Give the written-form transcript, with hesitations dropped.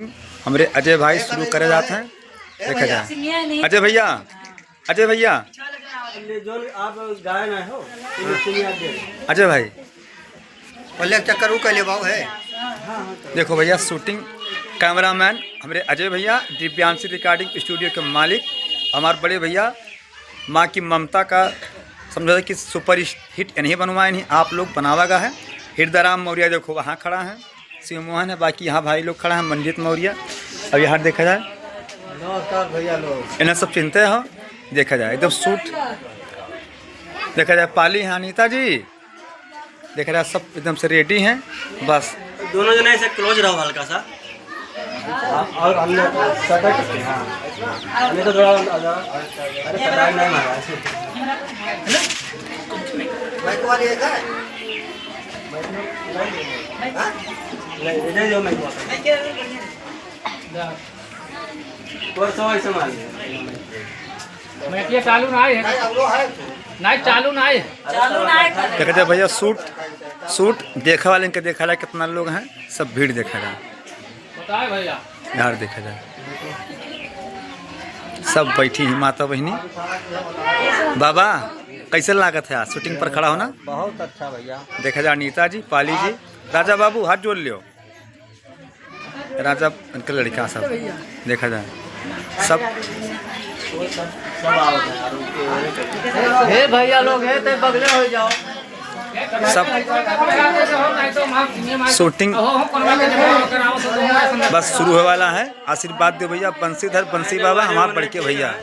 हमारे अजय भाई शुरू करे जाते हैं। देखा जाए अजय भैया, अजय भैया, अजय भाई चक्कर कर ले बाबू है। देखो भैया शूटिंग कैमरामैन हमारे अजय भैया, दिव्यांशी रिकॉर्डिंग स्टूडियो के मालिक, हमारे बड़े भैया माँ की ममता का समझो कि सुपर हिट इन्हीं बनवाए, नहीं आप लोग बनावागा है। हृदयराम मौर्य देखो वहाँ खड़ा है, शिव मोहन है, बाकी यहाँ भाई लोग खड़ा है, मंजीत मौर्य। अब यहाँ देखा जाए नमस्कार भैया लोग, इन्हें सब चिंते हो। देखा जाए एकदम शूट, देखा जाए पाली है, अनीता जी देखा जाए सब एकदम से रेडी हैं। बस दोनों जने से क्लोज रहो हल्का सा। और हमने हमने तो थोड़ा अरे सरदार नहीं मारा माइक वाली है क्या? नहीं दे दो माइक और सो ऐसे मार मैं ये चालू ना है नहीं चालू ना है देखा जाए भैया शूट देखा वाले इनके देखा जाए कितना लोग हैं, सब भीड़ देखा जाए बताए भैया यार। देखा जाए सब बैठी ही माता बहनी। बाबा कैसे लागत है आज शूटिंग पर खड़ा होना? बहुत अच्छा भैया। देखा जाए अनीता जी, पाली जी, राजा बाबू हाथ जोड़ लियो, राजा उनके लड़का सब देखा जाए सब हे भैया लोग है तो बगले हो जाओ सब शूटिंग बस शुरू होने वाला है। आशीर्वाद दो भैया, बंसीधर बंसी बाबा हमारे बड़के भैया।